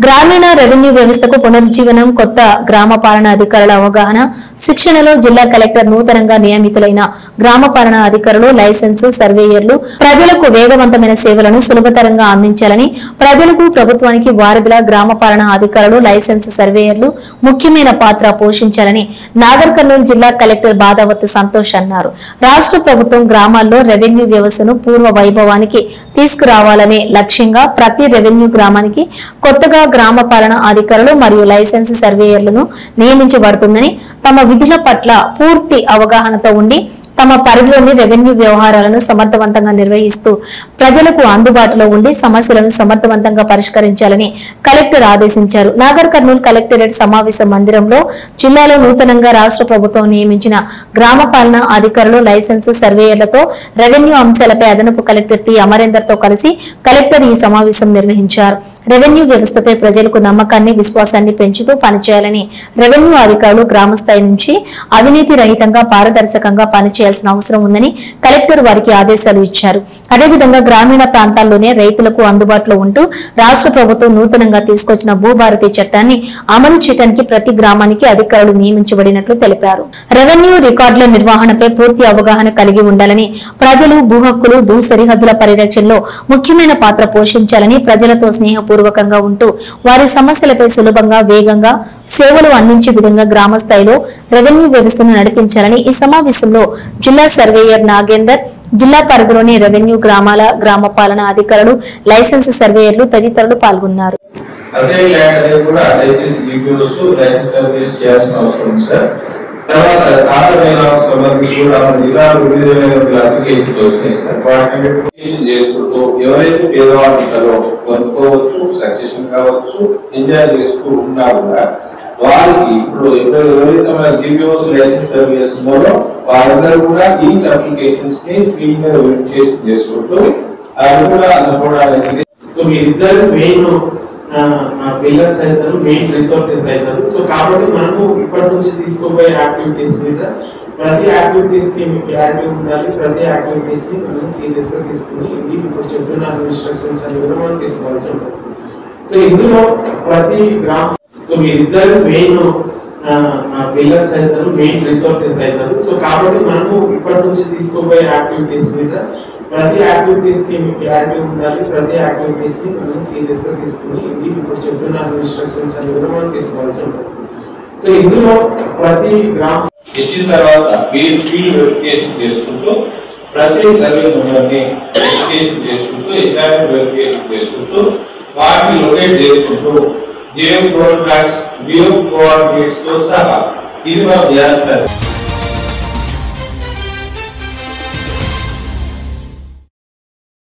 గ్రామీణ రెవెన్యూ వ్యవస్థకు పునరుజ్జీవనం కొత్త గ్రామ పాలనా అధికారుల అవగాహన శిక్షణలో జిల్లా కలెక్టర్ నూతనంగా నియమితులైన గ్రామ పాలనా అధికారులు లైసెన్సు సర్వేయర్లు ప్రజలకు వేగవంతమైన సేవలను సులభతరంగా అందించాలని ప్రజలకు ప్రభుత్వానికి వారధిలా గ్రామ పాలనా అధికారులు లైసెన్సు సర్వేయర్లు ముఖ్యమైన పాత్ర పోషించాలని నాగర్ కర్నూలు జిల్లా కలెక్టర్ బాదావత్ సంతోష్ అన్నారు. రాష్ట్ర ప్రభుత్వం గ్రామాల్లో రెవెన్యూ వ్యవస్థను పూర్వ వైభవానికి తీసుకురావాలనే లక్ష్యంగా ప్రతి రెవెన్యూ గ్రామానికి కొత్తగా గ్రామ పాలనా అధికారులు మరియు లైసెన్స్ సర్వేయర్లను నియమించబడుతుందని తమ విధుల పట్ల పూర్తి అవగాహనతో ఉండి తమ పరిధిలోని రెవెన్యూ వ్యవహారాలను సమర్థవంతంగా నిర్వహిస్తూ ప్రజలకు అందుబాటులో ఉండి సమస్యలను సమర్థవంతంగా పరిష్కరించాలని కలెక్టర్ ఆదేశించారు. నాగర్ కర్నూలు కలెక్టరేట్ సమావేశ మందిరంలో జిల్లాలో నూతనంగా రాష్ట్ర ప్రభుత్వం నియమించిన గ్రామ పాలనా అధికారులు లైసెన్స్ సర్వేయర్లతో రెవెన్యూ అంశాలపై అదనపు కలెక్టర్ టి అమరేందర్ తో కలిసి కలెక్టర్ ఈ సమావేశం నిర్వహించారు. రెవెన్యూ వ్యవస్థపై ప్రజలకు నమ్మకాన్ని విశ్వాసాన్ని పెంచుతూ పనిచేయాలని రెవెన్యూ అధికారులు గ్రామ స్థాయి నుంచి అవినీతి రహితంగా పారదర్శకంగా పనిచేయాల్సిన అవసరం ఉందని కలెక్టర్ వారికి ఆదేశాలు ఇచ్చారు. అదేవిధంగా గ్రామీణ ప్రాంతాల్లోనే రైతులకు అందుబాటులో ఉంటూ రాష్ట్ర ప్రభుత్వం నూతనంగా తీసుకొచ్చిన భూభారతి చట్టాన్ని అమలు చేయడానికి ప్రతి గ్రామానికి అధికారులు నియమించబడినట్లు తెలిపారు. రెవెన్యూ రికార్డుల నిర్వహణపై పూర్తి అవగాహన కలిగి ఉండాలని ప్రజలు భూ హక్కులు భూ సరిహద్దుల పరిరక్షణలో ముఖ్యమైన పాత్ర పోషించాలని ప్రజలతో స్నేహపూర్వకంగా ఉంటూ వారి సమస్యలపై సులభంగా వేగంగా సేవలు అందించే విధంగా గ్రామ స్థాయిలో రెవెన్యూ వ్యవస్థను నడిపించాలని ఈ సమావేశంలో జిల్లా సర్వేయర్ నాగేందర్ జిల్లా పరిధిలోని రెవెన్యూ గ్రామాల గ్రామ పాలనా అధికారులు లైసెన్స్ సర్వేయర్లు తదితరులు పాల్గొన్నారు. తర్వాత సాధారణ సంబంధించి కూడా జిల్లాలో వివిధమైన అప్లికేషన్స్ వచ్చినాయి సార్. వాటిని చేసుకుంటూ ఎవరైతే పేదవాళ్ళు ఉంటారో కొనుక్కోవచ్చు, సక్సెషన్ కావచ్చు, ఎంజాయ్ చేస్తూ ఉన్నా కూడా వారికి ఇప్పుడు ఎవరైతే మన జీపీఓస్ లైసెన్స్ సర్వీసెస్ ఉన్నారో వాళ్ళందరూ కూడా ఈ అప్లికేషన్స్ ని ఫ్రీ మీద వెరిఫికేషన్ చేసుకుంటూ అది కూడా అందుకోవడానికి. సో మీరిద్దరు మెయిన్ ఫిల్లర్స్ అవుతారు, మెయిన్ రిసోర్సెస్ అవుతారు. సో కాబట్టి మనము ఇప్పటి నుంచి తీసుకోబోయే యాక్టివిటీస్ మీద ప్రతి యాక్టివిటీస్ కి మీకు క్లారిటీ ఉండాలి. ప్రతి యాక్టివిటీస్ ని మనం సీరియస్ గా తీసుకుని ఇది ఇప్పుడు చెప్తున్న ఇన్స్ట్రక్షన్స్ అన్ని కూడా మనం తీసుకోవాల్సి ఉంటుంది. సో ఇందులో ప్రతి గ్రామ సో మీరిద్దరు మెయిన్ ఫిల్లర్స్ అవుతారు, మెయిన్ రిసోర్సెస్ అవుతారు. సో కాబట్టి మనము ఇప్పటి నుంచి తీసుకోబోయే యాక్టివిటీస్ మీద ప్రతి యాక్టివిటీస్ కి మీకు క్లారిటీ ఉండాలి. ప్రతి యాక్టివిటీస్ ని మనం సీరియస్ గా తీసుకుని ఇది ఇప్పుడు చెప్తున్న ఇన్స్ట్రక్షన్స్ అన్ని కూడా మనం తీసుకోవాల్సి ఉంటుంది. సో ఇందులో ప్రతి గ్రామ ఇచ్చిన తర్వాత ఫీల్డ్ వెరిఫికేషన్ చేసుకుంటూ ప్రతి సర్వే నెంబర్ని వెరిఫికేషన్ చేసుకుంటూ ఎంజాయ్మెంట్ వెరిఫికేషన్ చేసుకుంటూ వాటిని లొకేట్ చేసుకుంటూ జియో కోఆర్డినేట్స్ తో సహా ఇది మనం చేస్తారు.